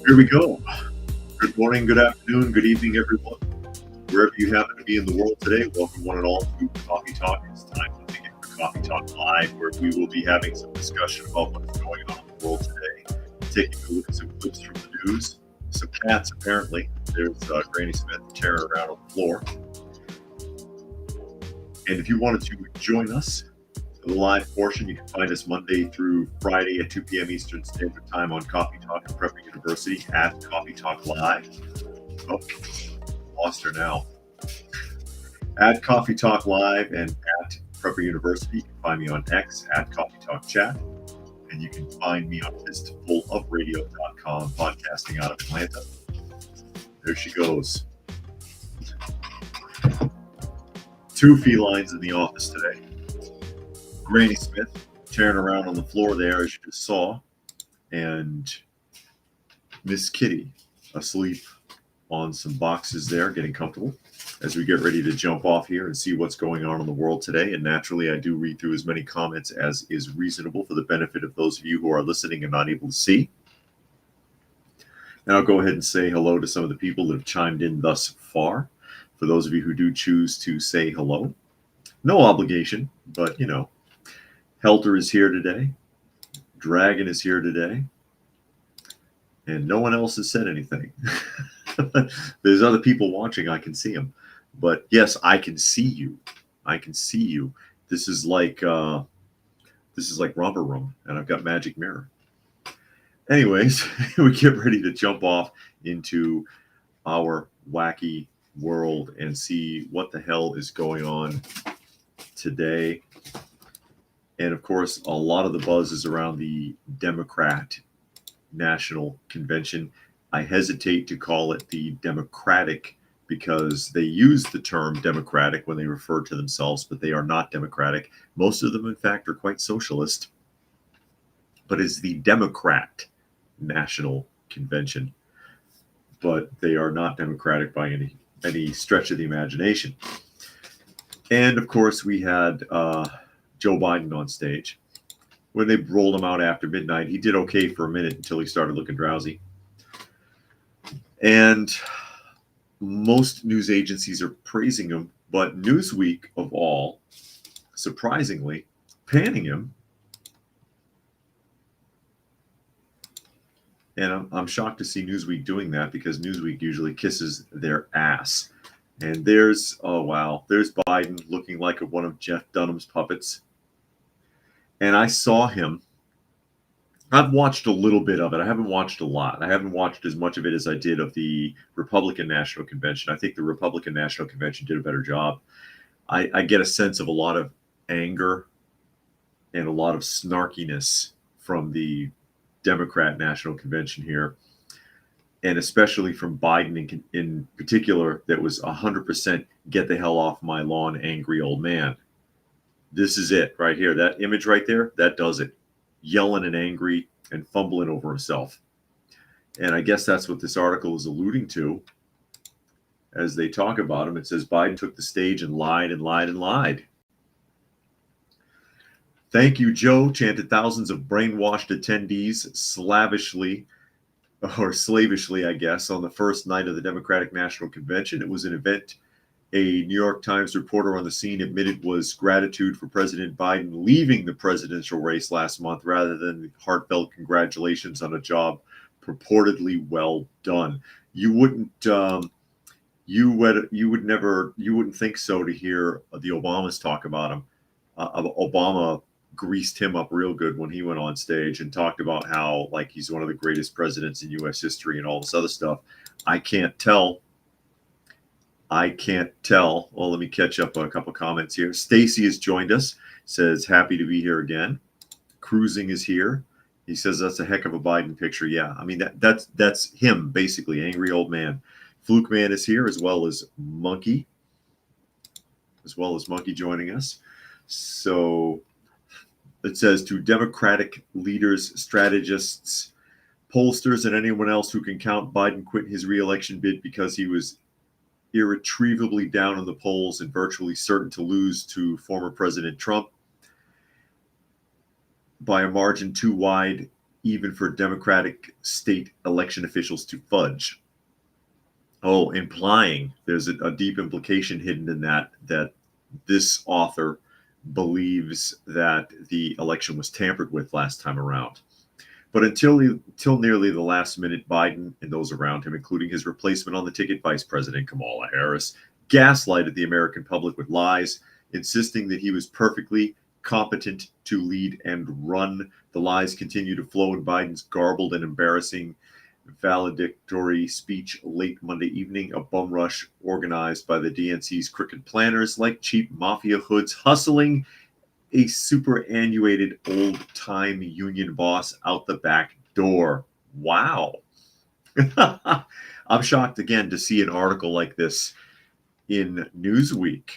Here we go. Good morning, good afternoon, good evening, everyone. Wherever you happen to be in the world today, welcome one and all to Coffee Talk. It's time to begin for Coffee Talk Live, where we will be having some discussion about what is going on in the world today, taking a look at some clips from the news, some cats apparently. There's Granny Smith tearing around on the floor. And if you wanted to join us for the live portion, you can find us Monday through Friday at 2 p.m. Eastern Standard Time on Coffee Talk and Prepper University at Coffee Talk Live. Oh, lost her now. At Coffee Talk Live and at Prepper University. You can find me on X at Coffee Talk Chat. And you can find me on fistfulofradio.com, podcasting out of Atlanta. There she goes. Two felines in the office today. Granny Smith tearing around on the floor there, as you just saw, and Miss Kitty asleep on some boxes there, getting comfortable as we get ready to jump off here and see what's going on in the world today. And naturally, I do read through as many comments as is reasonable for the benefit of those of you who are listening and not able to see. And I'll go ahead and say hello to some of the people that have chimed in thus far. For those of you who do choose to say hello, no obligation, but you know, Helter is here today, Dragon is here today, and no one else has said anything. There's other people watching, I can see them, but yes, I can see you. I can see you. This is like Romper Room, and I've got Magic Mirror. Anyways, we get ready to jump off into our wacky world and see what the hell is going on today. And of course, a lot of the buzz is around the Democrat National Convention. I hesitate to call it the Democratic because they use the term Democratic when they refer to themselves, but they are not Democratic. Most of them, in fact, are quite socialist. But it's the Democrat National Convention. But they are not Democratic by any stretch of the imagination. And of course, we had Joe Biden on stage. When they rolled him out after midnight, he did okay for a minute until he started looking drowsy. And most news agencies are praising him, but Newsweek, of all, surprisingly, panning him. And I'm shocked to see Newsweek doing that because Newsweek usually kisses their ass. And there's Biden looking like one of Jeff Dunham's puppets. And I saw him. I've watched a little bit of it. I haven't watched a lot. I haven't watched as much of it as I did of the Republican National Convention. I think the Republican National Convention did a better job. I get a sense of a lot of anger and a lot of snarkiness from the Democrat National Convention here, and especially from Biden in particular, that was 100% get the hell off my lawn, angry old man. This is it right here. That image right there, that does it. Yelling and angry and fumbling over himself. And I guess that's what this article is alluding to as they talk about him. It says Biden took the stage and lied and lied and lied. Thank you, Joe, chanted thousands of brainwashed attendees slavishly, I guess, on the first night of the Democratic National Convention. It was an event a New York Times reporter on the scene admitted was gratitude for President Biden leaving the presidential race last month rather than heartfelt congratulations on a job purportedly well done. You wouldn't think so to hear the Obamas talk about him. Obama greased him up real good when he went on stage and talked about how like he's one of the greatest presidents in U.S. history and all this other stuff. I can't tell. Well, let me catch up on a couple comments here. Stacy has joined us, says happy to be here again. Cruising is here. He says that's a heck of a Biden picture. Yeah, I mean that's him basically, angry old man. Fluke Man is here as well as Monkey joining us. So it says to Democratic leaders, strategists, pollsters, and anyone else who can count Biden quit his re-election bid because he was irretrievably down in the polls and virtually certain to lose to former President Trump by a margin too wide. even for Democratic state election officials to fudge. Oh, implying there's a deep implication hidden in that this author believes that the election was tampered with last time around. But until nearly the last minute, Biden and those around him, including his replacement on the ticket, Vice President Kamala Harris, gaslighted the American public with lies, insisting that he was perfectly competent to lead and run. The lies continue to flow in Biden's garbled and embarrassing valedictory speech late Monday evening, a bum rush organized by the DNC's crooked planners like cheap mafia hoods hustling a superannuated old-time union boss out the back door. Wow. I'm shocked again to see an article like this in Newsweek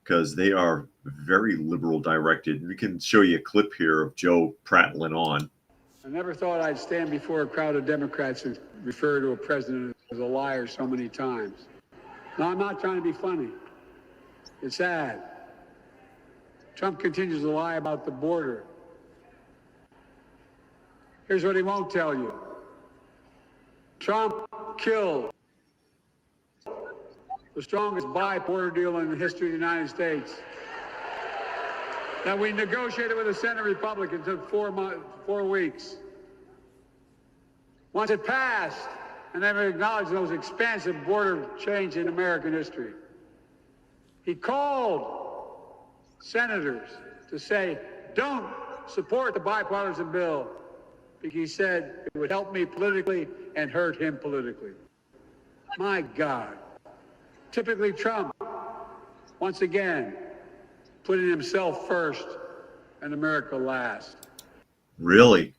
because they are very liberal directed. We can show you a clip here of Joe prattling on. I never thought I'd stand before a crowd of Democrats and refer to a president as a liar so many times. No, I'm not trying to be funny. It's sad. Trump continues to lie about the border. Here's what he won't tell you. Trump killed the strongest border deal in the history of the United States that we negotiated with the Senate Republicans in 4 weeks. Once it passed, and they acknowledged the most expansive border change in American history, he called senators to say, don't support the bipartisan bill, because he said it would help me politically and hurt him politically. My God. Typically Trump, once again, putting himself first and America last. Really?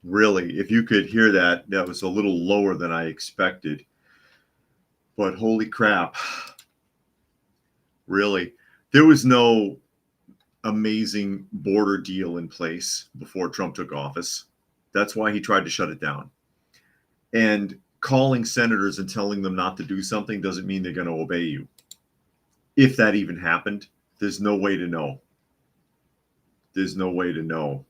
Really? If you could hear that, that was a little lower than I expected. But holy crap. Really? There was no amazing border deal in place before Trump took office. That's why he tried to shut it down. And calling senators and telling them not to do something doesn't mean they're going to obey you. If that even happened, there's no way to know. There's no way to know.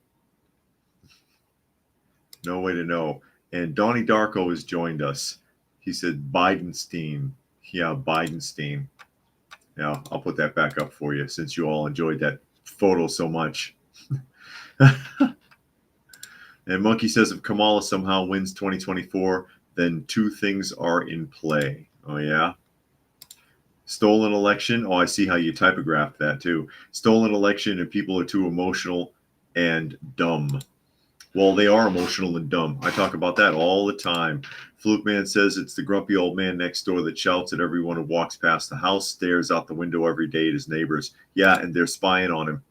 No way to know. And Donnie Darko has joined us. He said Biden's team. Yeah, Biden's team. Yeah, I'll put that back up for you since you all enjoyed that photo so much. And Monkey says if Kamala somehow wins 2024, then two things are in play. Oh, yeah? Stolen election. Oh, I see how you typographed that too. Stolen election and people are too emotional and dumb. Well, they are emotional and dumb. I talk about that all the time. Fluke Man says it's the grumpy old man next door that shouts at everyone who walks past the house, stares out the window every day at his neighbors. Yeah, and they're spying on him.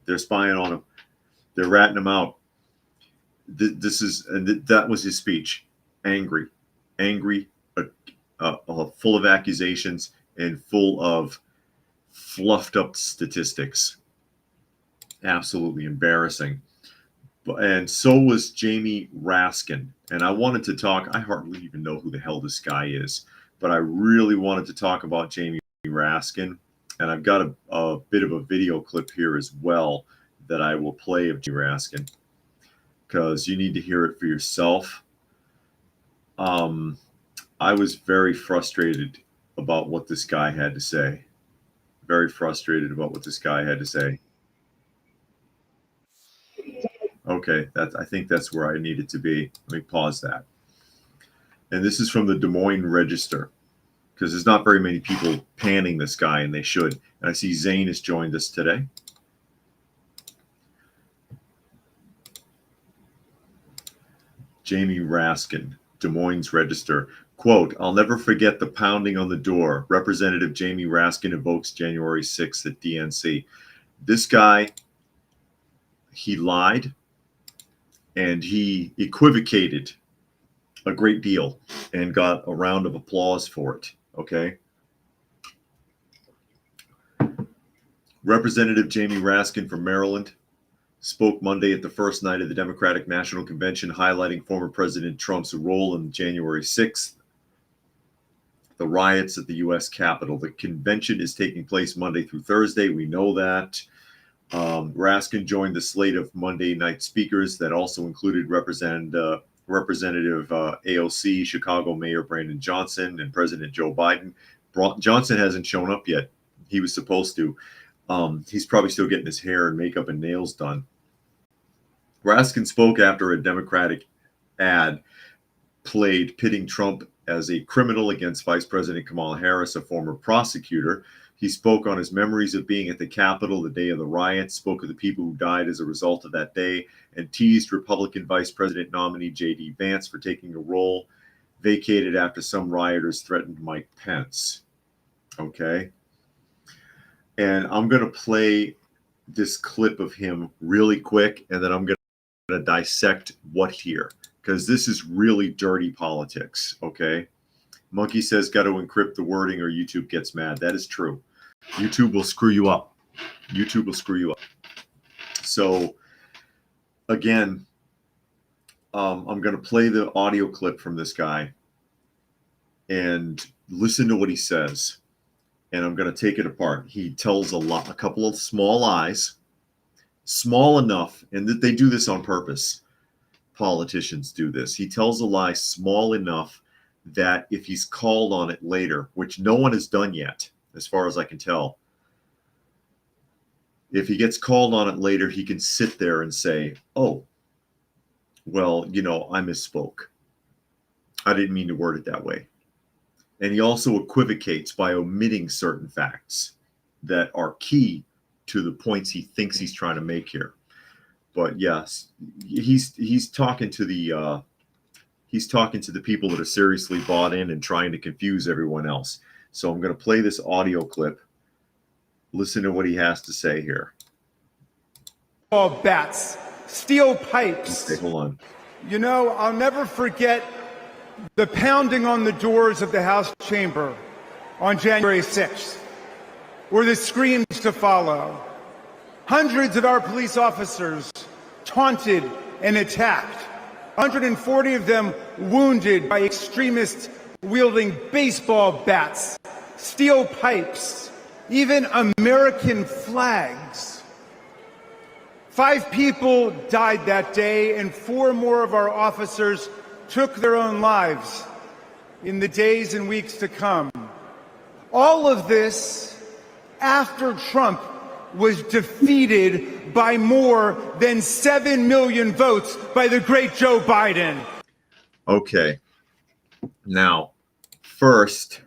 They're spying on him. They're ratting him out. That was his speech. Angry, full of accusations and full of fluffed up statistics. Absolutely embarrassing. And so was Jamie Raskin. And I wanted to talk, I hardly even know who the hell this guy is, but I really wanted to talk about Jamie Raskin. And I've got a bit of a video clip here as well that I will play of Jamie Raskin because you need to hear it for yourself. I was very frustrated about what this guy had to say. Very frustrated about what this guy had to say. Okay, I think that's where I needed to be. Let me pause that. And this is from the Des Moines Register, because there's not very many people panning this guy, and they should. And I see Zane has joined us today. Jamie Raskin, Des Moines Register. Quote, I'll never forget the pounding on the door. Representative Jamie Raskin evokes January 6th at DNC. This guy, he lied. And he equivocated a great deal and got a round of applause for it. Okay. Representative Jamie Raskin from Maryland spoke Monday at the first night of the Democratic National Convention, highlighting former President Trump's role in January 6th, the riots at the U.S. Capitol. The convention is taking place Monday through Thursday. We know that. Raskin joined the slate of Monday night speakers that also included Representative AOC, Chicago Mayor Brandon Johnson, and President Joe Biden. Johnson hasn't shown up yet. He was supposed to. He's probably still getting his hair and makeup and nails done. Raskin spoke after a Democratic ad played pitting Trump as a criminal against Vice President Kamala Harris, a former prosecutor. He spoke on his memories of being at the Capitol the day of the riots, spoke of the people who died as a result of that day, and teased Republican Vice President nominee J.D. Vance for taking a role vacated after some rioters threatened Mike Pence. Okay. And I'm going to play this clip of him really quick, and then I'm going to dissect what here, because this is really dirty politics. Okay. Monkey says, got to encrypt the wording or YouTube gets mad. That is true. YouTube will screw you up. YouTube will screw you up. So again, I'm going to play the audio clip from this guy and listen to what he says. And I'm going to take it apart. He tells a couple of small lies, small enough, and that they do this on purpose. Politicians do this. He tells a lie small enough that if he's called on it later, which no one has done yet, as far as I can tell, if he gets called on it later, he can sit there and say, oh, well, you know, I misspoke. I didn't mean to word it that way. And he also equivocates by omitting certain facts that are key to the points he thinks he's trying to make here. But yes, he's talking to the people that are seriously bought in and trying to confuse everyone else. So I'm going to play this audio clip. Listen to what he has to say here. All bats, steel pipes. Okay, hold on. You know, I'll never forget the pounding on the doors of the House chamber on January 6th, or the screams to follow. Hundreds of our police officers taunted and attacked. 140 of them wounded by extremists wielding baseball bats, steel pipes, even American flags. 5 people died that day, and 4 more of our officers took their own lives in the days and weeks to come. All of this after Trump was defeated by more than 7 million votes by the great Joe Biden. Okay. Now, first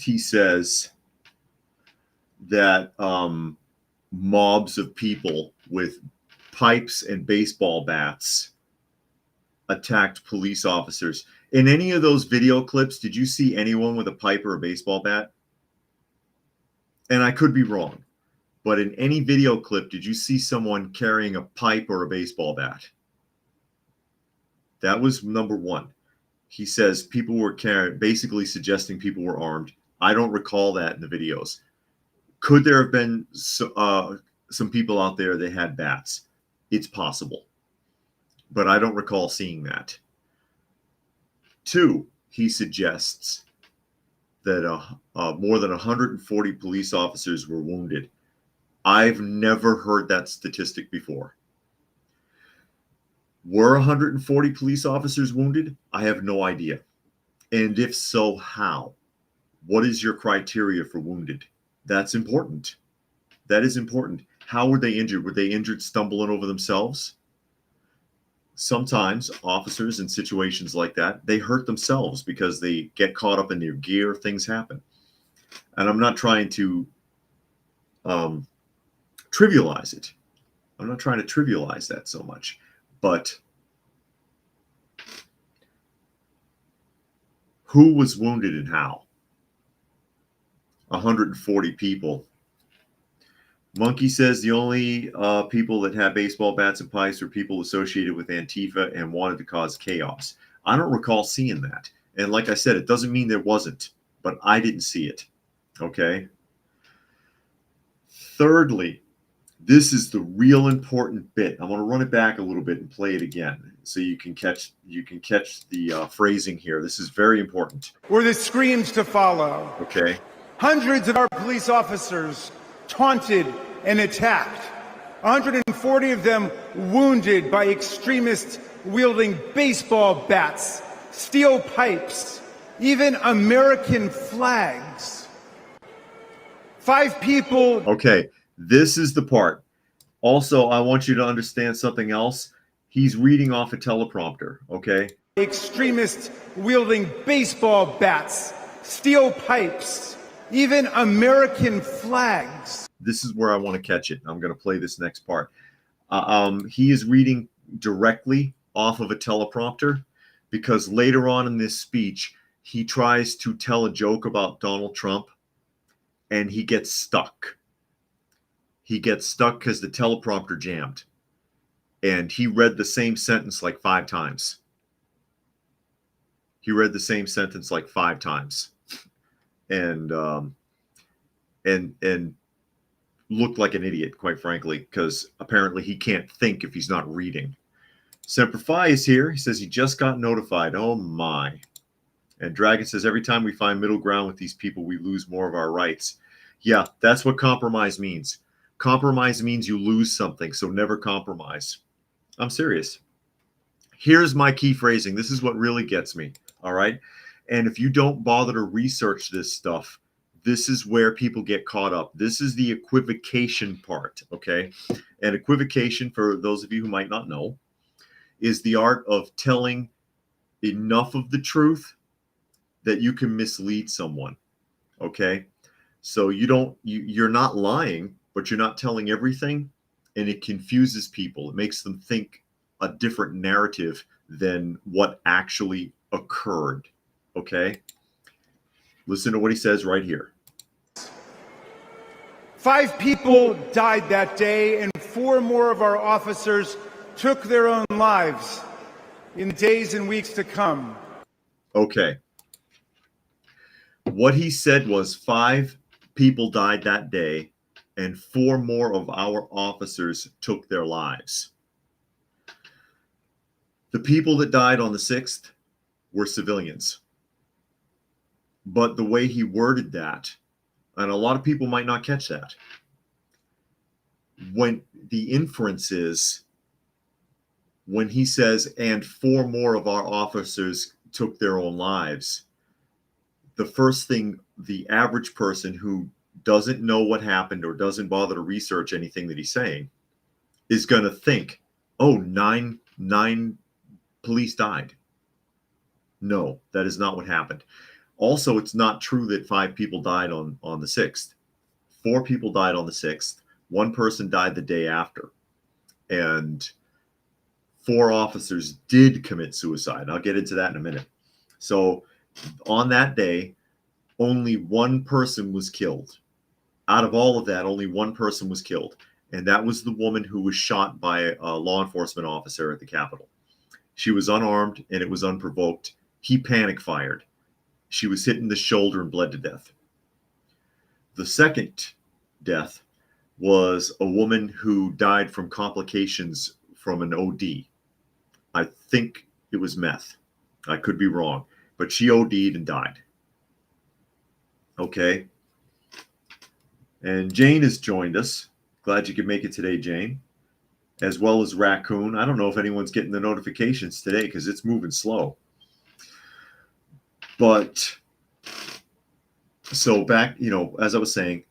he says that mobs of people with pipes and baseball bats attacked police officers. In any of those video clips, did you see anyone with a pipe or a baseball bat? And I could be wrong, but in any video clip, did you see someone carrying a pipe or a baseball bat? That was number one. He says people were carrying, basically suggesting people were armed. I don't recall that in the videos. Could there have been some people out there that had bats? It's possible, but I don't recall seeing that. 2, he suggests that more than 140 police officers were wounded. I've never heard that statistic before. Were 140 police officers wounded? I have no idea. And if so, how? What is your criteria for wounded? That's important. That is important. How were they injured? Were they injured stumbling over themselves? Sometimes officers in situations like that, they hurt themselves because they get caught up in their gear. Things happen. And I'm not trying to trivialize it. I'm not trying to trivialize that so much. But who was wounded and how? 140 people. Monkey says the only people that had baseball bats and pipes were people associated with Antifa and wanted to cause chaos. I don't recall seeing that. And like I said, it doesn't mean there wasn't, but I didn't see it. Okay. Thirdly, this is the real important bit. I'm going to run it back a little bit and play it again so you can catch the phrasing here. This is very important. Were the screams to follow. Okay. Hundreds of our police officers taunted and attacked. 140 of them wounded by extremists wielding baseball bats, steel pipes, even American flags. 5 people. Okay, this is the part. Also, I want you to understand something else. He's reading off a teleprompter, okay? Extremists wielding baseball bats, steel pipes, even American flags. This is where I want to catch it. I'm going to play this next part. He is reading directly off of a teleprompter because later on in this speech, he tries to tell a joke about Donald Trump and he gets stuck. He gets stuck because the teleprompter jammed. And he read the same sentence like 5 times. He read the same sentence like 5 times. And looked like an idiot, quite frankly, because apparently he can't think if he's not reading. Semper Fi is here. He says he just got notified. Oh my. And Dragon says every time we find middle ground with these people, we lose more of our rights. Yeah, that's what compromise means. Compromise means you lose something, so never compromise. I'm serious. Here's my key phrasing. This is what really gets me, all right? And if you don't bother to research this stuff, this is where people get caught up. This is the equivocation part, okay? And equivocation, for those of you who might not know, is the art of telling enough of the truth that you can mislead someone, okay? So you're not lying, but you're not telling everything, and it confuses people. It makes them think a different narrative than what actually occurred, okay? Listen to what he says right here. 5 people died that day, and 4 more of our officers took their own lives in the days and weeks to come. Okay. What he said was 5 people died that day, and 4 more of our officers took their lives. The people that died on the 6th were civilians. But the way he worded that, and a lot of people might not catch that, when the inference is, when he says, and 4 more of our officers took their own lives, the first thing the average person who doesn't know what happened or doesn't bother to research anything that he's saying is going to think, oh, nine police died. No, that is not what happened. Also, it's not true that 5 people died on the 6th. 4 people died on the 6th. 1 person died the day after. And 4 officers did commit suicide. I'll get into that in a minute. So on that day, only 1 person was killed. Out of all of that, only 1 person was killed. And that was the woman who was shot by a law enforcement officer at the Capitol. She was unarmed and it was unprovoked. He panic fired. She was hit in the shoulder and bled to death. The second death was a woman who died from complications from an OD. I think it was meth. I could be wrong, but she OD'd and died. Okay. And Jane has joined us. Glad you could make it today, Jane. As well as Raccoon. I don't know if anyone's getting the notifications today because it's moving slow. But so back, as I was saying,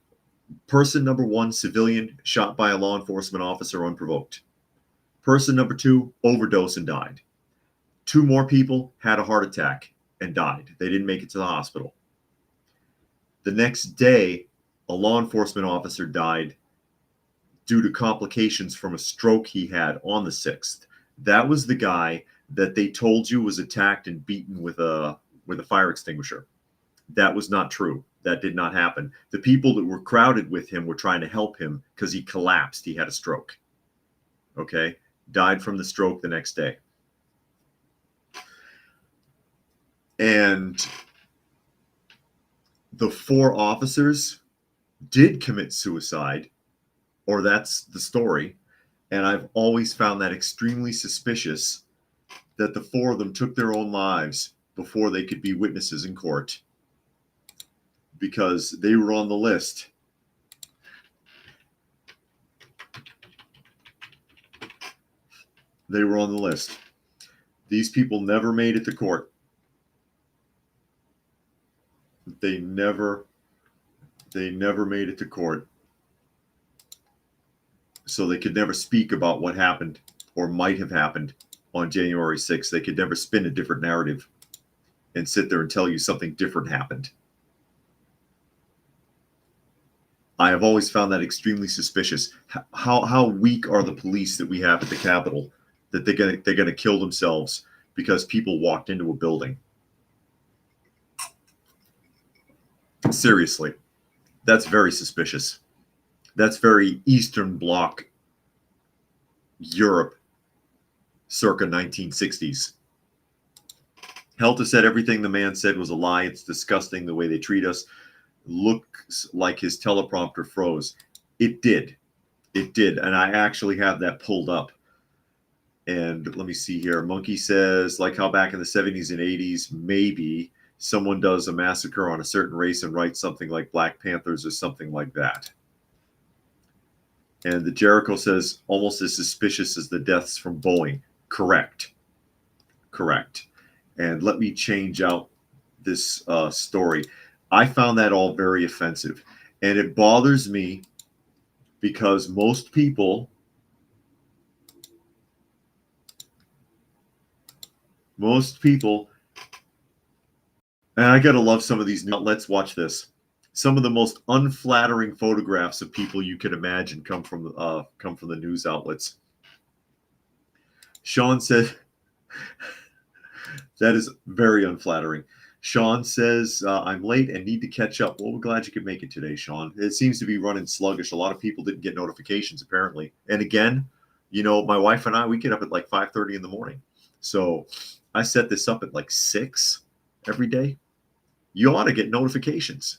person number 1, civilian, shot by a law enforcement officer unprovoked. Person number 2, overdose and died. 2 more people had a heart attack and died. They didn't make it to the hospital. The next day, a law enforcement officer died due to complications from a stroke he had on the 6th. That was the guy that they told you was attacked and beaten with a fire extinguisher. That was not true. That did not happen. The people that were crowded with him were trying to help him because he collapsed. He had a stroke. Okay? Died from the stroke the next day. And the 4 officers did commit suicide, or that's the story. And I've always found that extremely suspicious that the 4 of them took their own lives before they could be witnesses in court, because they were on the list. They were on the list. These people never made it to court. They never made it to court. So they could never speak about what happened or might have happened on January 6th. They could never spin a different narrative and sit there and tell you something different happened. I have always found that extremely suspicious. How weak are the police that we have at the Capitol that they're gonna kill themselves because people walked into a building? Seriously, that's very suspicious. That's very Eastern Bloc Europe circa 1960s. Helter said everything the man said was a lie. It's disgusting the way they treat us. Looks like his teleprompter froze. It did. It did. And I actually have that pulled up. And let me see here. Monkey says, like how back in the 70s and 80s, maybe someone does a massacre on a certain race and writes something like Black Panthers or something like that. And the Jericho says, almost as suspicious as the deaths from Boeing. Correct. Correct. And let me change out this story. I found that all very offensive. And it bothers me because most people and I gotta love some of these new, let's watch this. Some of the most unflattering photographs of people you can imagine come from the news outlets. Sean said that is very unflattering. Sean says, I'm late and need to catch up. Well, we're glad you could make it today, Sean. It seems to be running sluggish. A lot of people didn't get notifications, apparently. And again, you know, my wife and I, we get up at like 5:30 in the morning. So I set this up at like 6 every day. You ought to get notifications.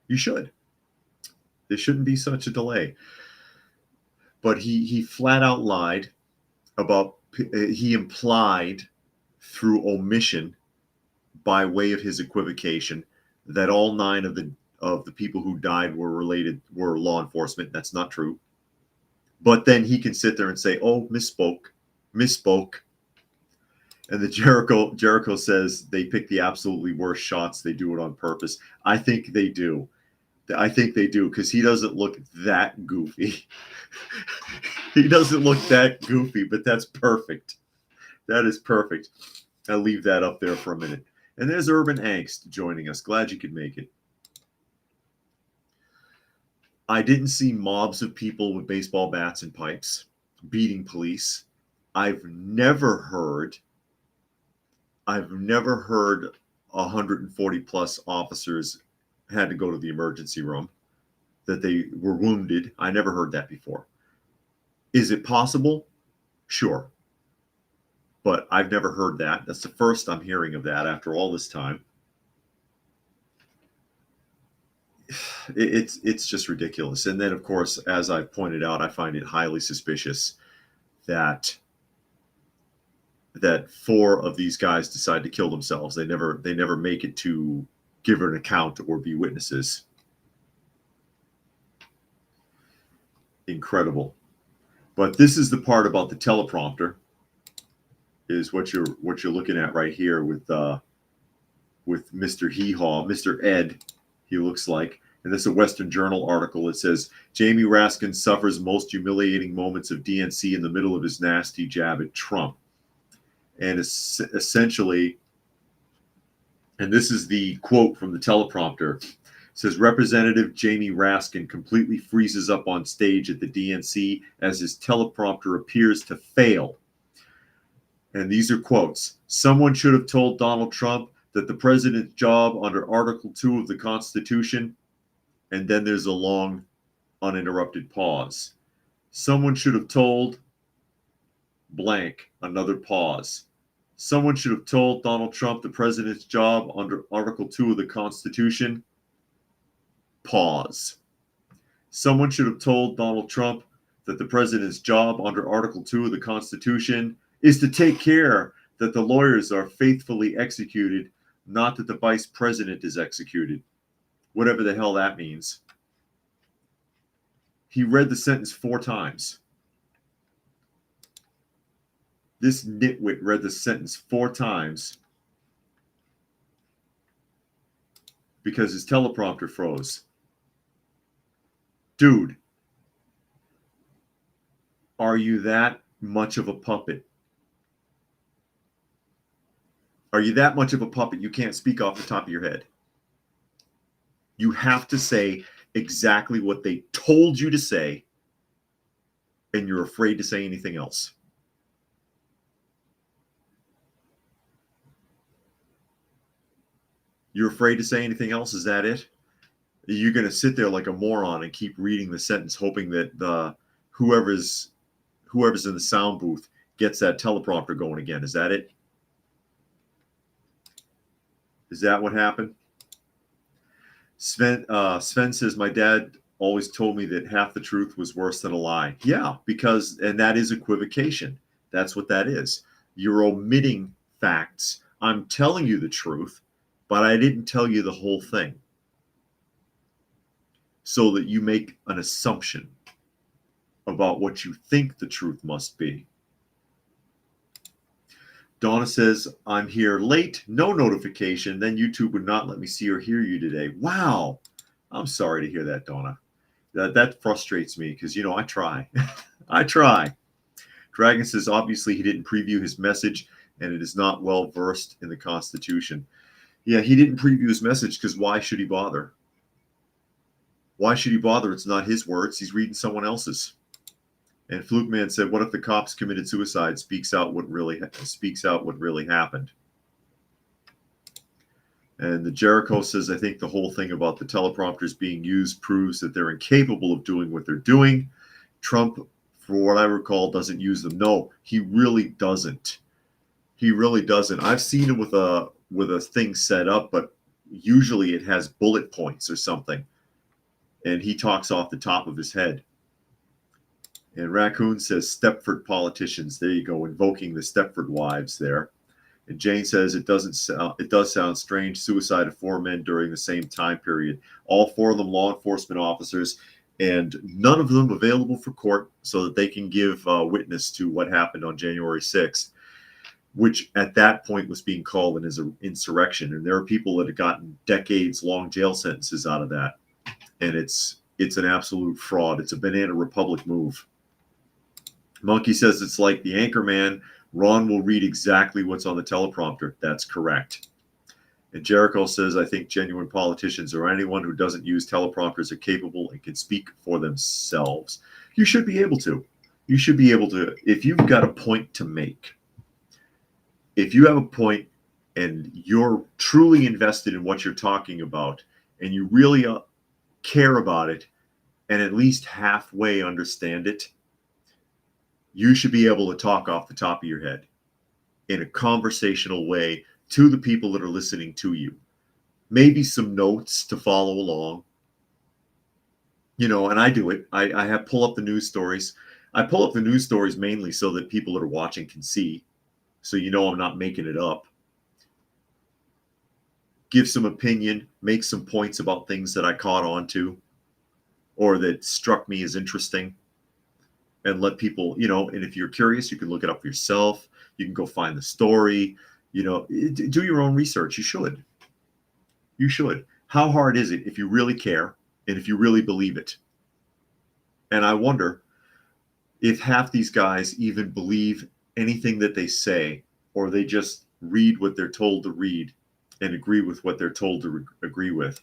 You should. There shouldn't be such a delay. But he flat out lied about, he implied through omission by way of his equivocation that all 9 of the people who died were law enforcement. That's not true. But then he can sit there and say, oh, misspoke. And the Jericho says they pick the absolutely worst shots. They do it on purpose. I think they do. Because he doesn't look that goofy. He doesn't look that goofy, but that's perfect. That is perfect. I'll leave that up there for a minute. And there's Urban Angst joining us. Glad you could make it. I didn't see mobs of people with baseball bats and pipes beating police. I've never heard 140 plus officers had to go to the emergency room, that they were wounded. I never heard that before. Is it possible? Sure. But I've never heard that. That's the first I'm hearing of that after all this time. It's just ridiculous. And then, of course, as I've pointed out, I find it highly suspicious that 4 of these guys decide to kill themselves. They never make it to give an account or be witnesses. Incredible. But this is the part about the teleprompter, is what you're looking at right here with Mr. Hee-Haw, Mr. Ed, he looks like. And this is a Western Journal article. It says, Jamie Raskin suffers most humiliating moments of DNC in the middle of his nasty jab at Trump. And it's essentially, and this is the quote from the teleprompter, it says, Representative Jamie Raskin completely freezes up on stage at the DNC as his teleprompter appears to fail. And these are quotes. Someone should have told Donald Trump that the president's job under Article 2 of the Constitution, and then there's a long, uninterrupted pause. Someone should have told blank, another pause. Someone should have told Donald Trump the president's job under Article 2 of the Constitution, pause. Someone should have told Donald Trump that the president's job under Article 2 of the Constitution is to take care that the lawyers are faithfully executed, not that the vice president is executed. Whatever the hell that means. He read the sentence 4 times. This nitwit read the sentence 4 times because his teleprompter froze. Dude, are you that much of a puppet? Are you that much of a puppet you can't speak off the top of your head? You have to say exactly what they told you to say, and you're afraid to say anything else. You're afraid to say anything else? Is that it? You're going to sit there like a moron and keep reading the sentence, hoping that whoever's in the sound booth gets that teleprompter going again. Is that it? Is that what happened? Sven says, my dad always told me that half the truth was worse than a lie. Yeah, and that is equivocation. That's what that is. You're omitting facts. I'm telling you the truth, but I didn't tell you the whole thing, so that you make an assumption about what you think the truth must be. Donna says, I'm here late, no notification, then YouTube would not let me see or hear you today. Wow. I'm sorry to hear that, Donna. That frustrates me because, I try. I try. Dragon says, obviously he didn't preview his message and it is not well versed in the Constitution. Yeah, he didn't preview his message because why should he bother? Why should he bother? It's not his words. He's reading someone else's. And Fluke Man said, what if the cops committed suicide? Speaks out what really happened. And the Jericho says, I think the whole thing about the teleprompters being used proves that they're incapable of doing what they're doing. Trump, for what I recall, doesn't use them. No, he really doesn't. He really doesn't. I've seen him with a thing set up, but usually it has bullet points or something. And he talks off the top of his head. And Raccoon says, Stepford politicians. There you go, invoking the Stepford wives there. And Jane says, it does sound strange. Suicide of 4 men during the same time period. All 4 of them law enforcement officers, and none of them available for court so that they can give witness to what happened on January 6th, which at that point was being called an insurrection. And there are people that have gotten decades-long jail sentences out of that. And it's an absolute fraud. It's a banana republic move. Monkey says it's like the anchor man. Ron will read exactly what's on the teleprompter. That's correct. And Jericho says, I think genuine politicians or anyone who doesn't use teleprompters are capable and can speak for themselves. You should be able to. You should be able to, if you've got a point to make. If you have a point and you're truly invested in what you're talking about and you really care about it and at least halfway understand it, you should be able to talk off the top of your head in a conversational way to the people that are listening to you. Maybe some notes to follow along. And I do it. I have pull up the news stories. I pull up the news stories mainly so that people that are watching can see. So I'm not making it up. Give some opinion, make some points about things that I caught on to or that struck me as interesting. And let people, and if you're curious, you can look it up for yourself. You can go find the story, do your own research. You should. You should. How hard is it if you really care and if you really believe it? And I wonder if half these guys even believe anything that they say, or they just read what they're told to read and agree with what they're told to agree with.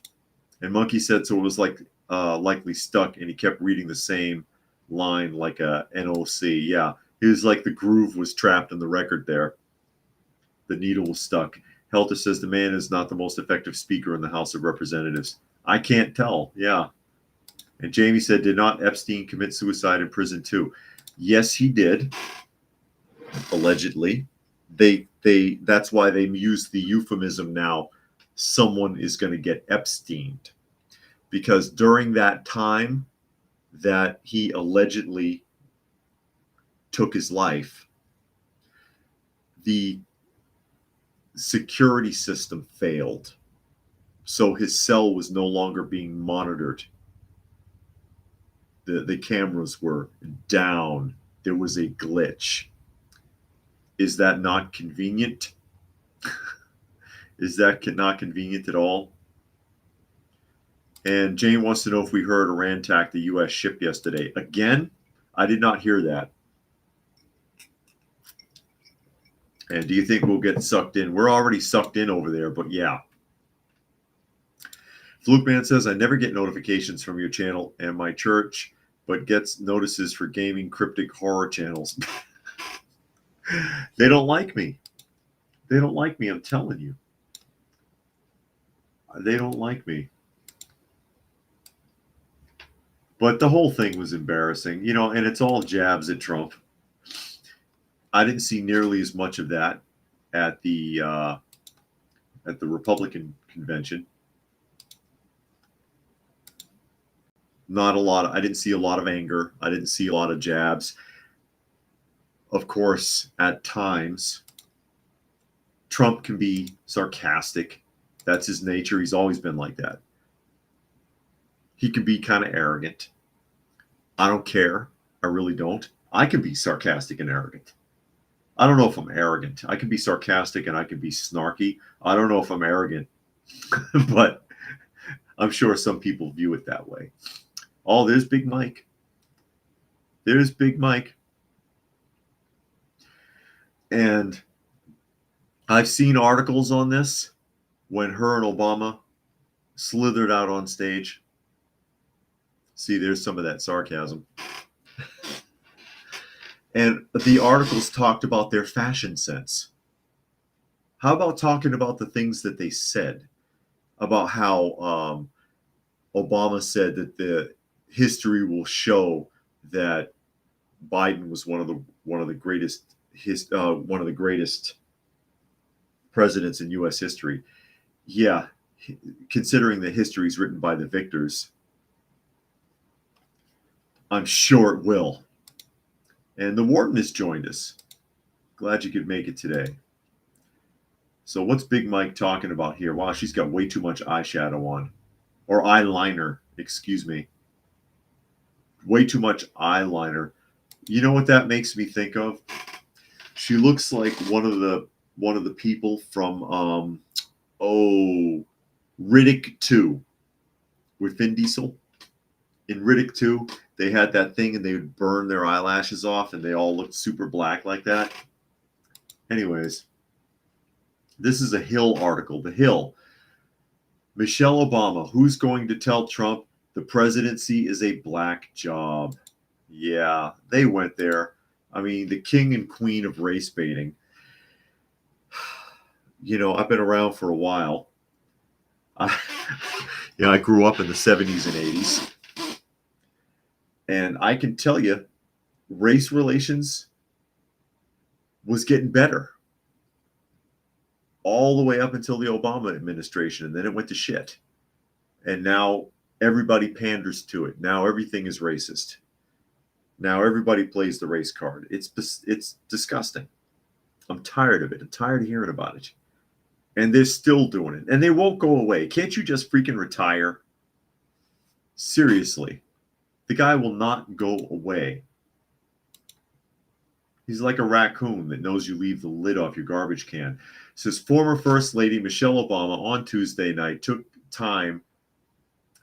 And Monkey said, so it was likely stuck, and he kept reading the same line like a NOC. Yeah, it was like the groove was trapped in the record there. The needle was stuck. Helter says the man is not the most effective speaker in the House of Representatives. I can't tell. Yeah. And Jamie said, did not Epstein commit suicide in prison too? Yes, he did. Allegedly. That's why they use the euphemism now. Someone is going to get Epsteined. Because during that time that he allegedly took his life, the security system failed. So his cell was no longer being monitored. The cameras were down. There was a glitch. Is that not convenient? Is that not convenient at all? And Jane wants to know if we heard Iran attack the U.S. ship yesterday. Again, I did not hear that. And do you think we'll get sucked in? We're already sucked in over there, but yeah. Flukeman says, I never get notifications from your channel and my church, but gets notices for gaming cryptic horror channels. They don't like me. They don't like me, I'm telling you. They don't like me. But the whole thing was embarrassing, you know, and it's all jabs at Trump. I didn't see nearly as much of that at the Republican convention. Not a lot. I didn't see a lot of anger. I didn't see a lot of jabs. Of course, at times, Trump can be sarcastic. That's his nature. He's always been like that. He can be kind of arrogant. I don't care. I really don't. I can be sarcastic and arrogant. I don't know if I'm arrogant. I can be sarcastic and I can be snarky. I don't know if I'm arrogant, but I'm sure some people view it that way. Oh, there's Big Mike. There's Big Mike. And I've seen articles on this when her and Obama slithered out on stage. See, there's some of that sarcasm. And the articles talked about their fashion sense. How about talking about the things that they said? About how Obama said that the history will show that Biden was one of the greatest presidents in U.S. history. Yeah, considering the history is written by the victors, I'm sure it will. And the warden has joined us. Glad you could make it today. So what's Big Mike talking about here? Wow, she's got way too much eyeshadow on. Or eyeliner, excuse me. Way too much eyeliner. You know what that makes me think of? She looks like one of the people from Riddick 2 with Vin Diesel. In Riddick 2, they had that thing and they would burn their eyelashes off and they all looked super black like that. Anyways, this is a Hill article. The Hill. Michelle Obama, who's going to tell Trump the presidency is a black job? Yeah, they went there. I mean, the king and queen of race baiting. You know, I've been around for a while. I grew up in the 70s and 80s. And I can tell you, race relations was getting better all the way up until the Obama administration, and then it went to shit. And now everybody panders to it. Now everything is racist. Now everybody plays the race card. It's disgusting. I'm tired of it. I'm tired of hearing about it. And they're still doing it. And they won't go away. Can't you just freaking retire? Seriously. The guy will not go away. He's like a raccoon that knows you leave the lid off your garbage can. It says former First Lady Michelle Obama on Tuesday night took time,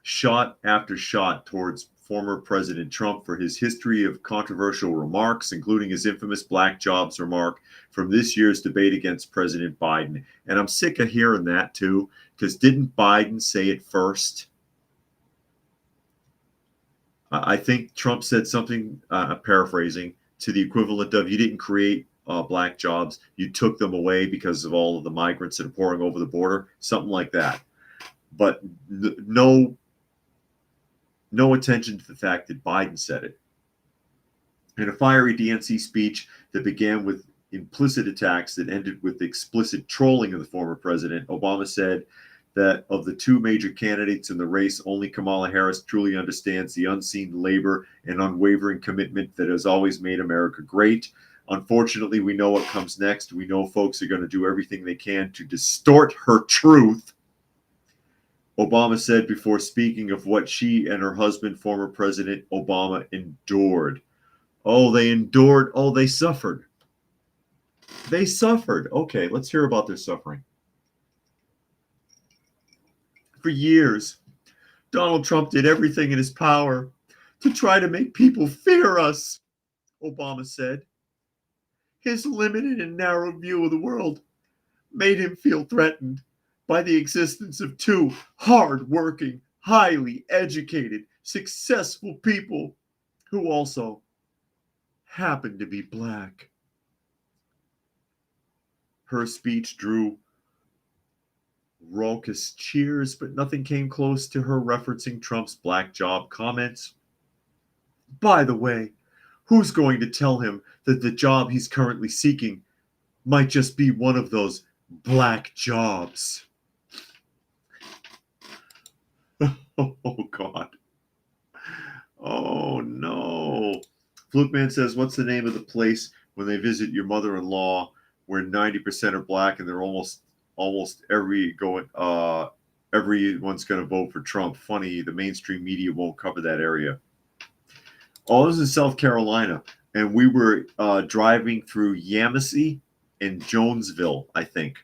shot after shot, towards former President Trump for his history of controversial remarks, including his infamous black jobs remark from this year's debate against President Biden. And I'm sick of hearing that too, because didn't Biden say it first? I think Trump said something, paraphrasing, to the equivalent of, you didn't create black jobs, you took them away because of all of the migrants that are pouring over the border, something like that. But no attention to the fact that Biden said it. In a fiery DNC speech that began with implicit attacks that ended with explicit trolling of the former president, Obama said that of the two major candidates in the race, only Kamala Harris truly understands the unseen labor and unwavering commitment that has always made America great. Unfortunately, we know what comes next. We know folks are going to do everything they can to distort her truth. Obama said before speaking of what she and her husband, former President Obama, endured. Oh, they endured. Oh, they suffered. They suffered. Okay, let's hear about their suffering. For years, Donald Trump did everything in his power to try to make people fear us, Obama said. His limited and narrow view of the world made him feel threatened by the existence of two hard-working, highly educated, successful people who also happened to be black. Her speech drew raucous cheers, but nothing came close to her referencing Trump's black job comments. By the way, who's going to tell him that the job he's currently seeking might just be one of those black jobs? Oh, God. Oh, no. Flukeman says, what's the name of the place when they visit your mother-in-law where 90% are black and they're almost everyone's going to vote for Trump? Funny, the mainstream media won't cover that area. Oh, this is South Carolina. And we were driving through Yamasee and Jonesville, I think.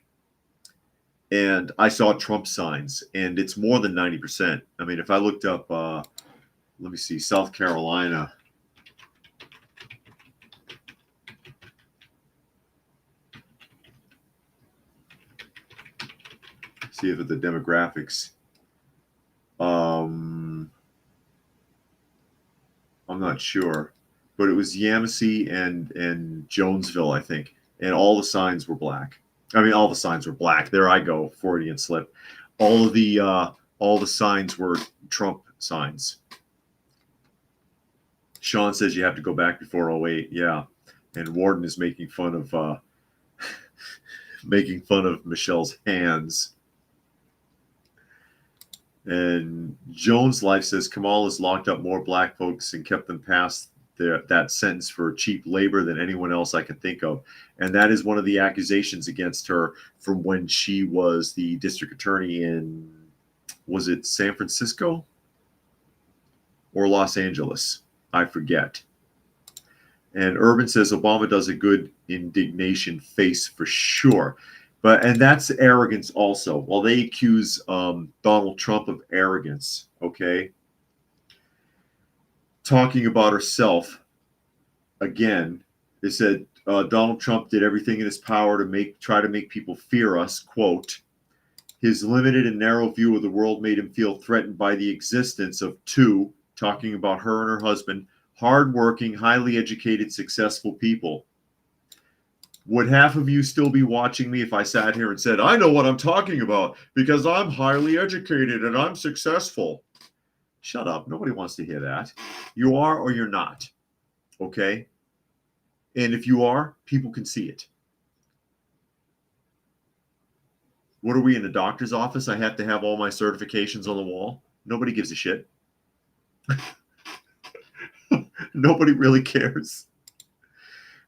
And I saw Trump signs, and it's more than 90%. I mean, if I looked up, let me see, South Carolina. See if the demographics. I'm not sure, but it was Yamasee and Jonesville, I think, and all the signs were black. I mean, all the signs were black. There I go, Freudian slip. All the signs were Trump signs. Sean says you have to go back before 08. Yeah, and Warden is making fun of Michelle's hands. And Jones Life says Kamal has locked up more black folks and kept them past that sentence for cheap labor than anyone else I can think of. And that is one of the accusations against her from when she was the district attorney in, was it San Francisco or Los Angeles? I forget. And Urban says Obama does a good indignation face for sure. And that's arrogance also. Well, they accuse Donald Trump of arrogance, okay? Talking about herself, again, they said Donald Trump did everything in his power to try to make people fear us, quote. His limited and narrow view of the world made him feel threatened by the existence of two, talking about her and her husband, hardworking, highly educated, successful people. Would half of you still be watching me if I sat here and said, I know what I'm talking about because I'm highly educated and I'm successful? Shut up. Nobody wants to hear that. You are or you're not. Okay? And if you are, people can see it. What are we in the doctor's office? I have to have all my certifications on the wall. Nobody gives a shit. Nobody really cares.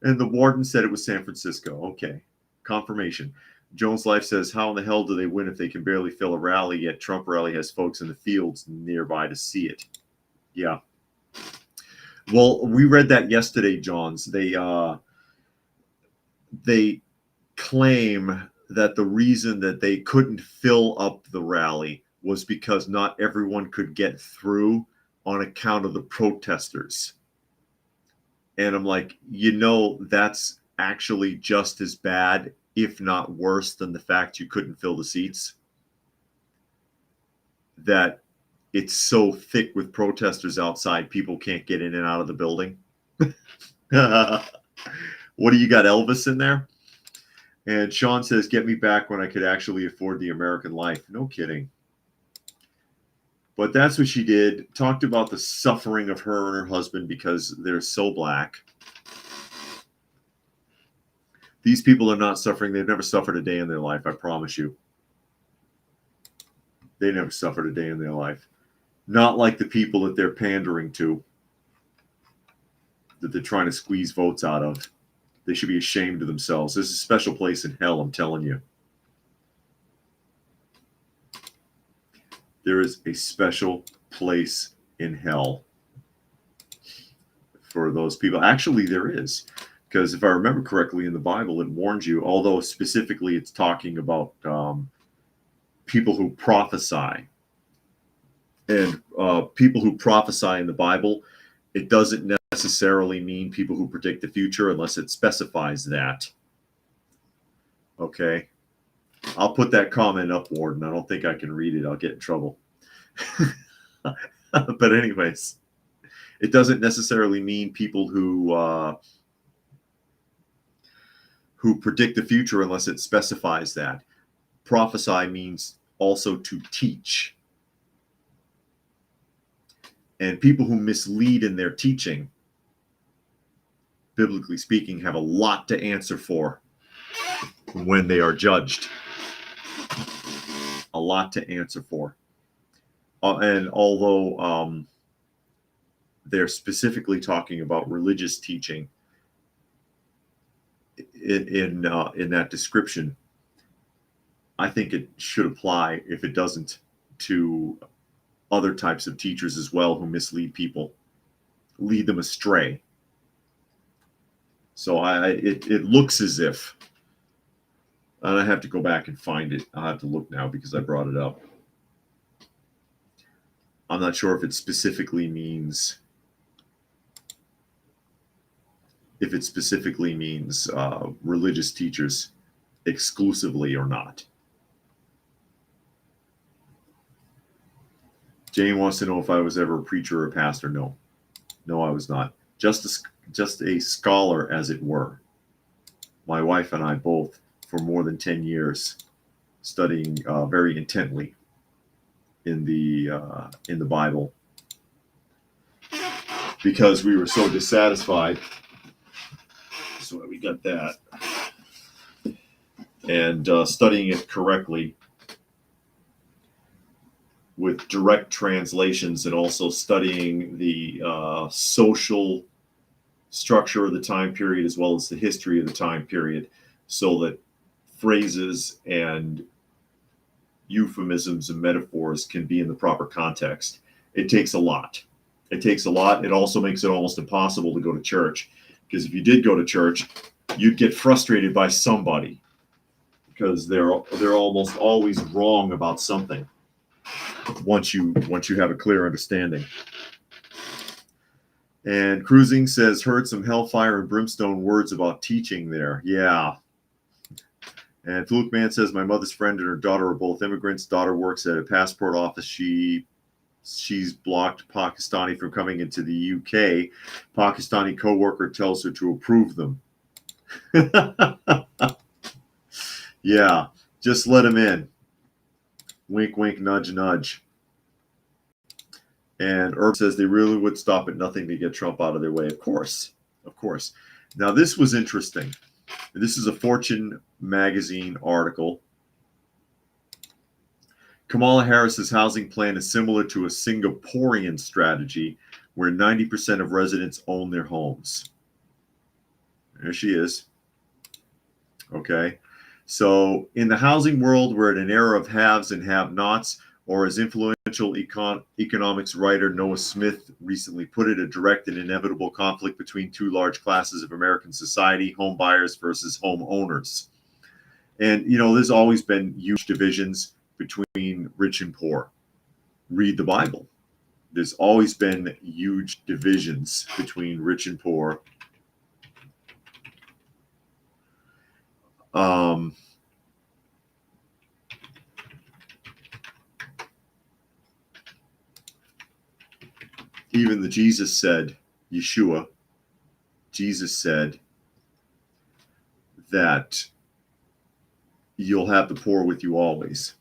And the warden said it was San Francisco. Okay. Confirmation. Jones Life says, how in the hell do they win if they can barely fill a rally, yet Trump rally has folks in the fields nearby to see it? Yeah. Well, we read that yesterday, Johns. They claim that the reason that they couldn't fill up the rally was because not everyone could get through on account of the protesters. And I'm like, that's actually just as bad, if not worse, than the fact you couldn't fill the seats. That it's so thick with protesters outside, people can't get in and out of the building. What do you got, Elvis in there? And Sean says, get me back when I could actually afford the American life. No kidding. But that's what she did. Talked about the suffering of her and her husband because they're so black. These people are not suffering. They've never suffered a day in their life, I promise you. They never suffered a day in their life. Not like the people that they're pandering to, that they're trying to squeeze votes out of. They should be ashamed of themselves. There's a special place in hell, I'm telling you. There is a special place in hell for those people. Actually, there is. Because if I remember correctly in the Bible, it warns you, although specifically it's talking about people who prophesy. And people who prophesy in the Bible, it doesn't necessarily mean people who predict the future unless it specifies that. Okay. I'll put that comment up, Warden. I don't think I can read it. I'll get in trouble. But anyways, it doesn't necessarily mean people who predict the future unless it specifies that. Prophesy means also to teach. And people who mislead in their teaching, biblically speaking, have a lot to answer for when they are judged. A lot to answer for. And although they're specifically talking about religious teaching in that description, I think it should apply, if it doesn't, to other types of teachers as well who mislead people, lead them astray. So it looks as if, and I have to go back and find it. I'll have to look now because I brought it up. I'm not sure if it specifically means religious teachers exclusively or not. Jane wants to know if I was ever a preacher or a pastor. No, I was not. Just a scholar, as it were. My wife and I both, for more than 10 years, studying very intently in the Bible, because we were so dissatisfied. So we got that, and studying it correctly with direct translations, and also studying the social structure of the time period as well as the history of the time period, so that phrases and euphemisms and metaphors can be in the proper context. It takes a lot. It also makes it almost impossible to go to church, because if you did go to church, you'd get frustrated by somebody, because they're almost always wrong about something once you have a clear understanding. And Cruising says, heard some hellfire and brimstone words about teaching there. Yeah. And Fluke Man says, my mother's friend and her daughter are both immigrants. Daughter works at a passport office. She's blocked Pakistani from coming into the UK. Pakistani coworker tells her to approve them. Yeah, just let him in. Wink, wink, nudge, nudge. And Herb says they really would stop at nothing to get Trump out of their way. Of course. Now, this was interesting. This is a Fortune magazine article. Kamala Harris's housing plan is similar to a Singaporean strategy where 90% of residents own their homes. There she is. Okay. So in the housing world, we're at an era of haves and have-nots, or as influential economics writer Noah Smith recently put it, a direct and inevitable conflict between two large classes of American society, home buyers versus home owners. And, there's always been huge divisions between rich and poor. Read the Bible. There's always been huge divisions between rich and poor. Even Jesus said that you'll have the poor with you always.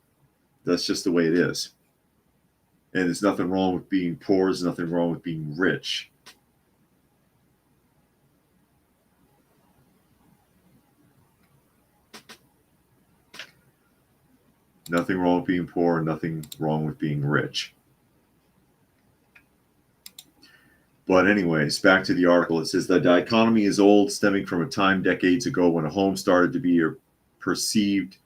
That's just the way it is. And there's nothing wrong with being poor. There's nothing wrong with being rich. Nothing wrong with being poor, and nothing wrong with being rich. But anyways, back to the article. It says that the dichotomy is old, stemming from a time decades ago when a home started to be perceived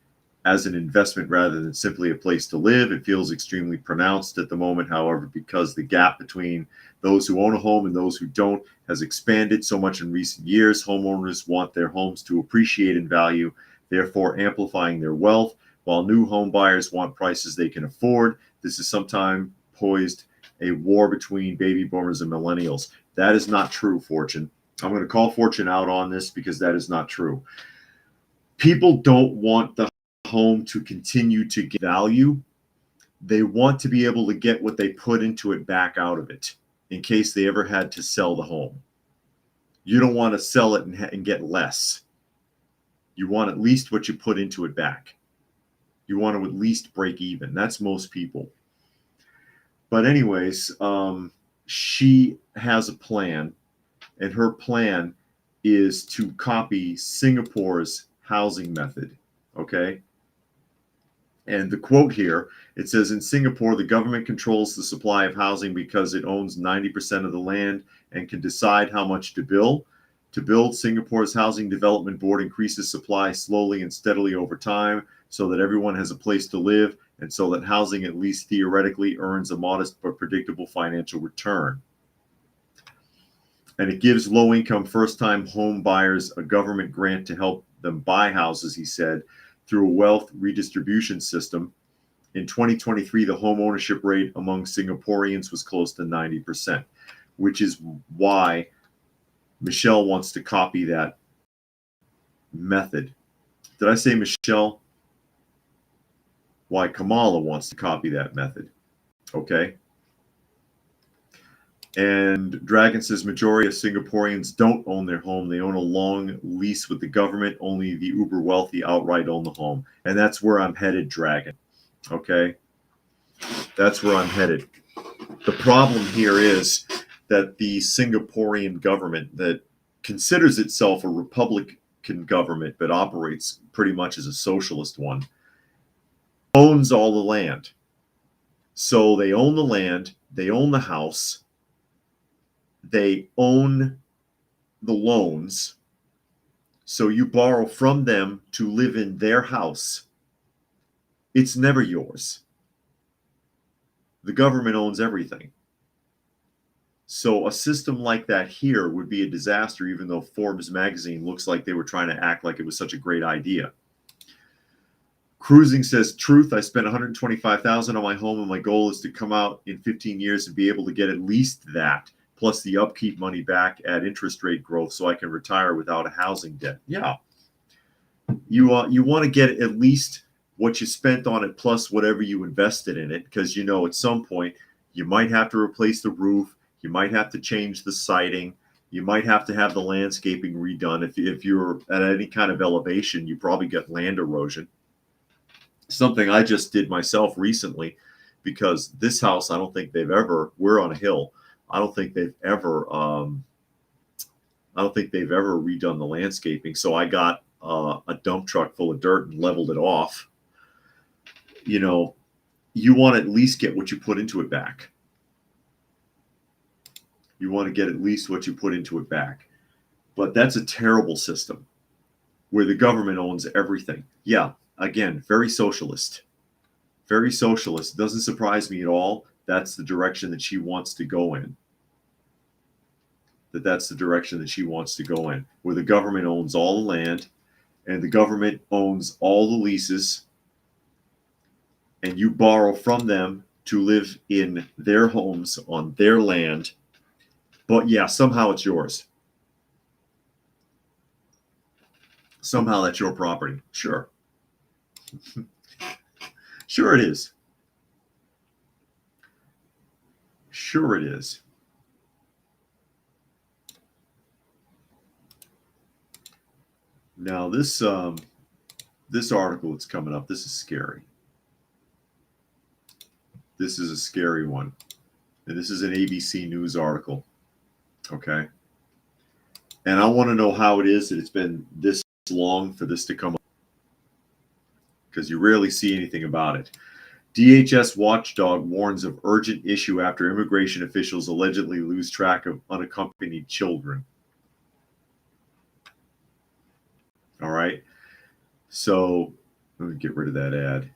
as an investment rather than simply a place to live. It feels extremely pronounced at the moment, however, because the gap between those who own a home and those who don't has expanded so much in recent years. Homeowners want their homes to appreciate in value, therefore amplifying their wealth, while new home buyers want prices they can afford. This is sometimes poised a war between baby boomers and millennials. That is not true, Fortune. I'm going to call Fortune out on this because that is not true. People don't want the home to continue to get value. They want to be able to get what they put into it back out of it in case they ever had to sell the home. You don't want to sell it and get less. You want at least what you put into it back. You want to at least break even. That's most people. But anyways, she has a plan, and her plan is to copy Singapore's housing method. Okay? And the quote here, it says, in Singapore, the government controls the supply of housing because it owns 90% of the land and can decide how much to build. To build, Singapore's Housing Development Board increases supply slowly and steadily over time so that everyone has a place to live and so that housing, at least theoretically, earns a modest but predictable financial return. And it gives low-income first-time home buyers a government grant to help them buy houses, he said, through a wealth redistribution system. In 2023, the home ownership rate among Singaporeans was close to 90%, which is why Michelle wants to copy that method. Did I say Michelle? Why Kamala wants to copy that method. Okay. And Dragon says majority of Singaporeans don't own their home. They own a long lease with the government. Only the uber wealthy outright own the home. And that's where I'm headed, Dragon. Okay? That's where I'm headed. The problem here is that the Singaporean government that considers itself a Republican government but operates pretty much as a socialist one owns all the land. So they own the land, they own the house, they own the loans. So you borrow from them to live in their house. It's never yours. The government owns everything. So a system like that here would be a disaster, even though Forbes magazine looks like they were trying to act like it was such a great idea. Cruising says, truth, I spent $125,000 on my home and my goal is to come out in 15 years and be able to get at least that, plus the upkeep money back at interest rate growth so I can retire without a housing debt. Yeah. You want to get at least what you spent on it plus whatever you invested in it, because you know at some point you might have to replace the roof, you might have to change the siding, you might have to have the landscaping redone. If you're at any kind of elevation, you probably get land erosion. Something I just did myself recently, because this house, I don't think they've ever, we're on a hill, I don't think they've ever redone the landscaping. So I got a dump truck full of dirt and leveled it off. You know, you want to at least get what you put into it back. You want to get at least what you put into it back. But that's a terrible system where the government owns everything. Yeah, again, very socialist. Very socialist. Doesn't surprise me at all. That's the direction that she wants to go in. That's the direction that she wants to go in, where the government owns all the land and the government owns all the leases, and you borrow from them to live in their homes on their land. But yeah, somehow it's yours. Somehow that's your property. Sure. Sure it is. Sure it is. Now this article that's coming up, this is scary. This is a scary one. And this is an ABC News article. Okay. And I want to know how it is that it's been this long for this to come up, because you rarely see anything about it. DHS watchdog warns of urgent issue after immigration officials allegedly lose track of unaccompanied children. All right. So Let me get rid of that ad.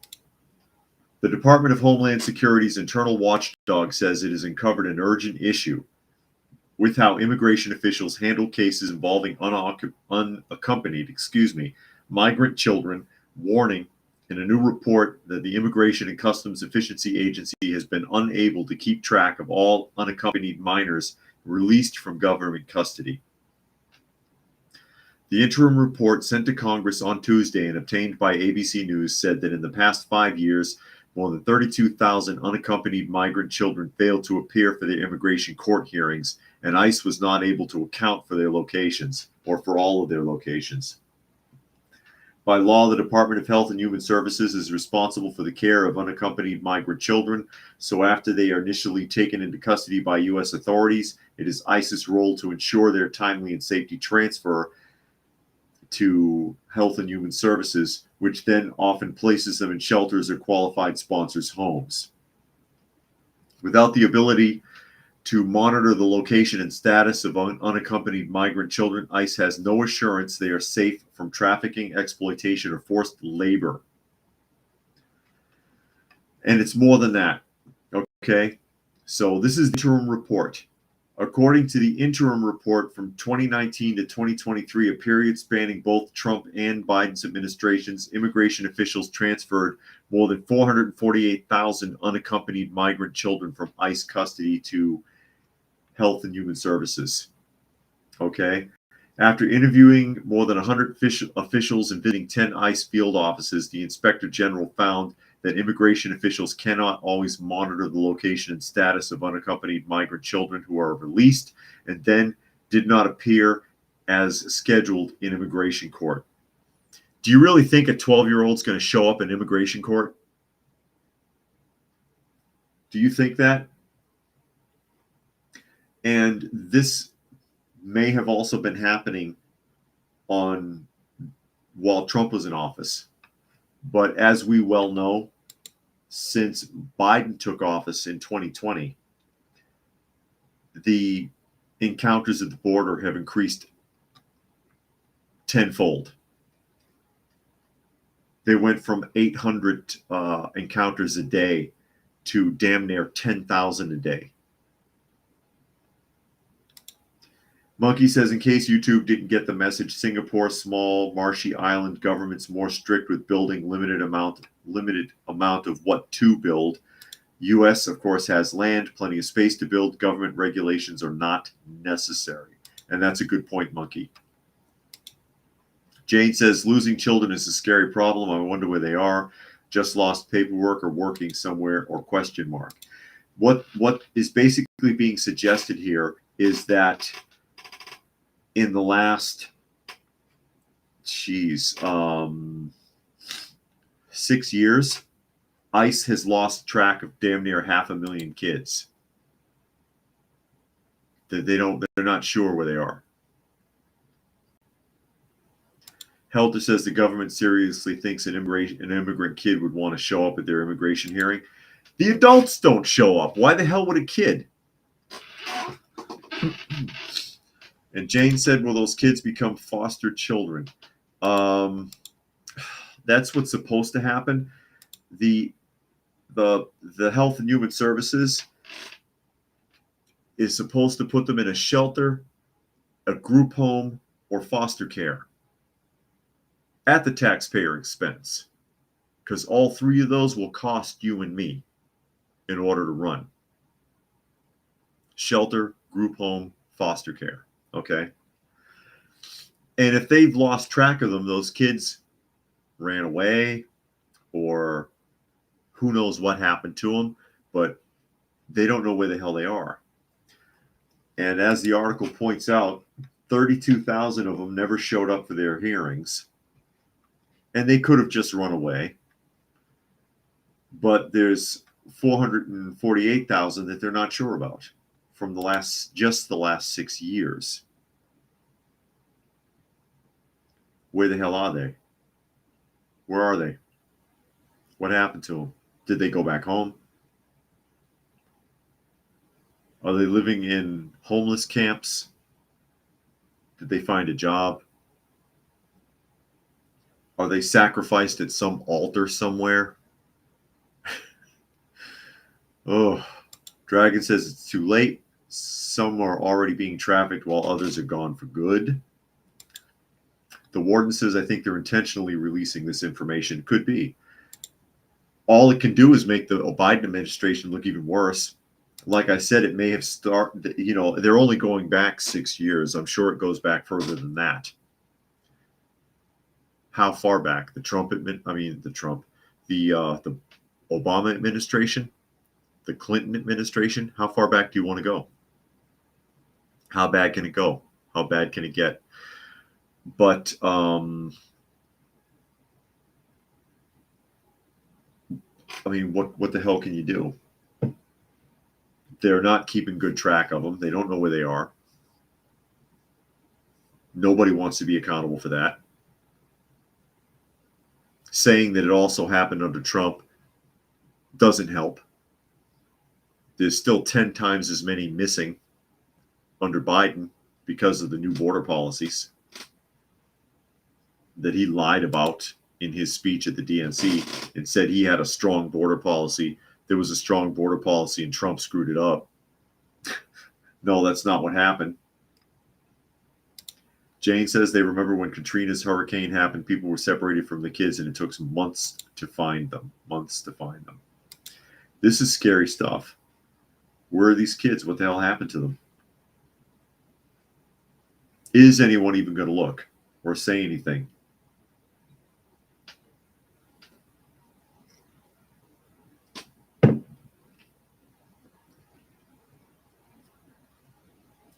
The Department of Homeland Security's internal watchdog says it has uncovered an urgent issue with how immigration officials handle cases involving unaccompanied, migrant children, warning in a new report that the Immigration and Customs Efficiency Agency has been unable to keep track of all unaccompanied minors released from government custody. The interim report sent to Congress on Tuesday and obtained by ABC News said that in the past 5 years, more than 32,000 unaccompanied migrant children failed to appear for their immigration court hearings, and ICE was not able to account for their locations, or for all of their locations. By law, the Department of Health and Human Services is responsible for the care of unaccompanied migrant children, so after they are initially taken into custody by U.S. authorities, it is ICE's role to ensure their timely and safety transfer to Health and Human Services, which then often places them in shelters or qualified sponsors' homes. Without the ability to monitor the location and status of unaccompanied migrant children, ICE has no assurance they are safe from trafficking, exploitation, or forced labor. And it's more than that, okay? So this is the interim report. According to the interim report from 2019 to 2023, a period spanning both Trump and Biden's administrations, immigration officials transferred more than 448,000 unaccompanied migrant children from ICE custody to Health and Human Services. Okay? After interviewing more than 100 officials and visiting 10 ICE field offices, the Inspector General found that immigration officials cannot always monitor the location and status of unaccompanied migrant children who are released and then did not appear as scheduled in immigration court. Do you really think a 12-year-old is going to show up in immigration court? Do you think that? And this may have also been happening while Trump was in office. But as we well know, since Biden took office in 2020, the encounters at the border have increased tenfold. They went from 800 encounters a day to damn near 10,000 a day. Monkey says, in case YouTube didn't get the message, Singapore, small, marshy island government's more strict with building limited amount of what to build. U.S., of course, has land, plenty of space to build. Government regulations are not necessary. And that's a good point, Monkey. Jane says, losing children is a scary problem. I wonder where they are. Just lost paperwork or working somewhere or question mark. What is basically being suggested here is that in the last, 6 years, ICE has lost track of damn near 500,000 kids. They're not sure where they are. Helter says the government seriously thinks an immigrant kid would want to show up at their immigration hearing. The adults don't show up. Why the hell would a kid? And Jane said, will those kids become foster children? That's what's supposed to happen. The Health and Human Services is supposed to put them in a shelter, a group home, or foster care at the taxpayer expense, because all three of those will cost you and me in order to run. Shelter, group home, foster care. Okay? And if they've lost track of them, those kids ran away or who knows what happened to them, but they don't know where the hell they are. And as the article points out, 32,000 of them never showed up for their hearings. And they could have just run away. But there's 448,000 that they're not sure about from the last 6 years. Where the hell are they? Where are they? What happened to them? Did they go back home? Are they living in homeless camps? Did they find a job? Are they sacrificed at some altar somewhere? Oh, Dragon says it's too late. Some are already being trafficked while others are gone for good. The warden says, I think they're intentionally releasing this information. Could be. All it can do is make the Biden administration look even worse. Like I said, it may have started, they're only going back 6 years. I'm sure it goes back further than that. How far back? The Obama administration, the Clinton administration. How far back do you want to go? How bad can it go? How bad can it get? But what the hell can you do? They're not keeping good track of them. They don't know where they are. Nobody wants to be accountable for that. Saying that it also happened under Trump doesn't help. There's still 10 times as many missing under Biden because of the new border policies that he lied about in his speech at the DNC and said he had a strong border policy. There was a strong border policy and Trump screwed it up. No, that's not what happened. Jane says they remember when Katrina's hurricane happened, people were separated from the kids and it took months to find them. This is scary stuff. Where are these kids? What the hell happened to them? Is anyone even going to look or say anything?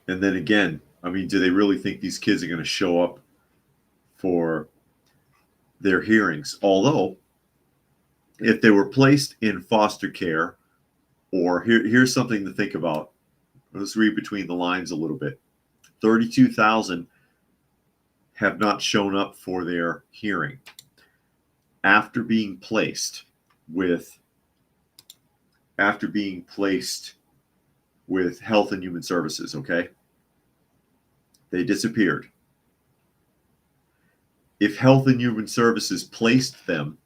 And then again, do they really think these kids are going to show up for their hearings? Although, if they were placed in foster care, or here's something to think about. Let's read between the lines a little bit. 32,000 have not shown up for their hearing after being placed with Health and Human Services, okay? They disappeared. If Health and Human Services placed them,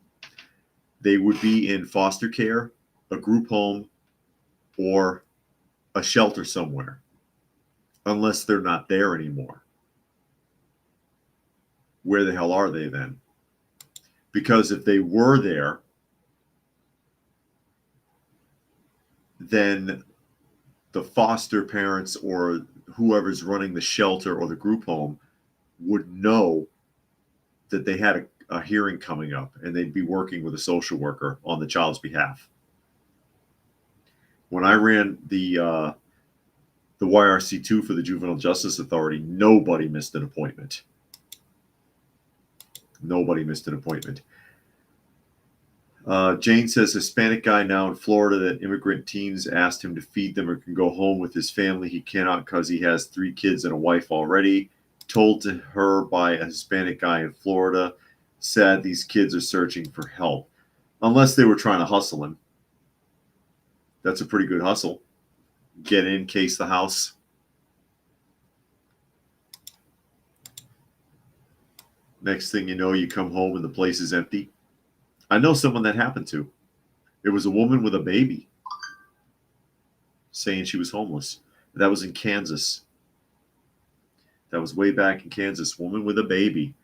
they would be in foster care, a group home, or a shelter somewhere, unless they're not there anymore. Where the hell are they then? Because if they were there, then the foster parents or whoever's running the shelter or the group home would know that they had a hearing coming up and they'd be working with a social worker on the child's behalf. When I ran the YRC2 for the Juvenile Justice Authority, nobody missed an appointment. Jane says Hispanic guy now in Florida that immigrant teens asked him to feed them or can go home with his family. He cannot because he has 3 kids and a wife already. Told to her by a Hispanic guy in Florida. Sad these kids are searching for help. Unless they were trying to hustle him. That's a pretty good hustle. Get in, case the house. Next thing you know, you come home and the place is empty. I know someone that happened to. It was a woman with a baby saying she was homeless. That was in Kansas. That was way back in Kansas. Woman with a baby.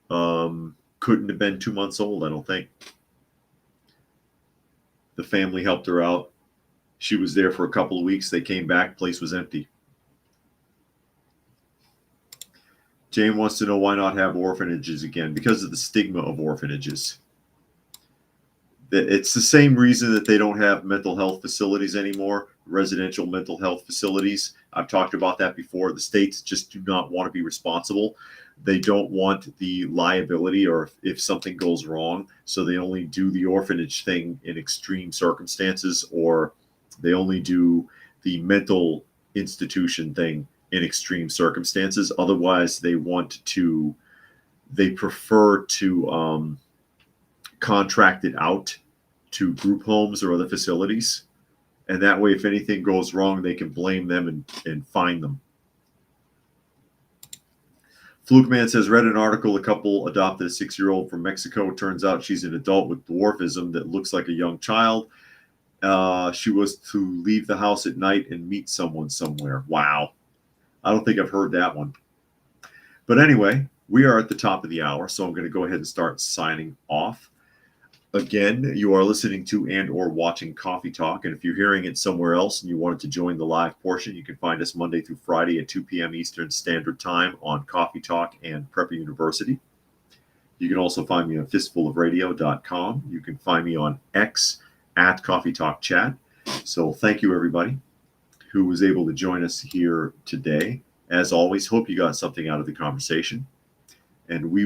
Couldn't have been 2 months old, I don't think. The family helped her out. She was there for a couple of weeks. They came back. Place was empty. Jane wants to know why not have orphanages again? Because of the stigma of orphanages. It's the same reason that they don't have mental health facilities anymore, residential mental health facilities. I've talked about that before. The states just do not want to be responsible. They don't want the liability or if something goes wrong. So they only do the orphanage thing in extreme circumstances, or they only do the mental institution thing in extreme circumstances. Otherwise, they prefer to contract it out to group homes or other facilities. And that way, if anything goes wrong, they can blame them and fine them. Fluke Man says, read an article, a couple adopted a 6-year-old from Mexico. It turns out she's an adult with dwarfism that looks like a young child. She was to leave the house at night and meet someone somewhere. Wow. I don't think I've heard that one. But anyway, we are at the top of the hour, so I'm going to go ahead and start signing off. Again, you are listening to and or watching Coffee Talk, and if you're hearing it somewhere else and you wanted to join the live portion, you can find us Monday through Friday at 2 p.m. Eastern Standard Time on Coffee Talk and Prepper University. You can also find me on fistfulofradio.com. You can find me on X at Coffee Talk Chat. So thank you, everybody who was able to join us here today. As always, hope you got something out of the conversation, and we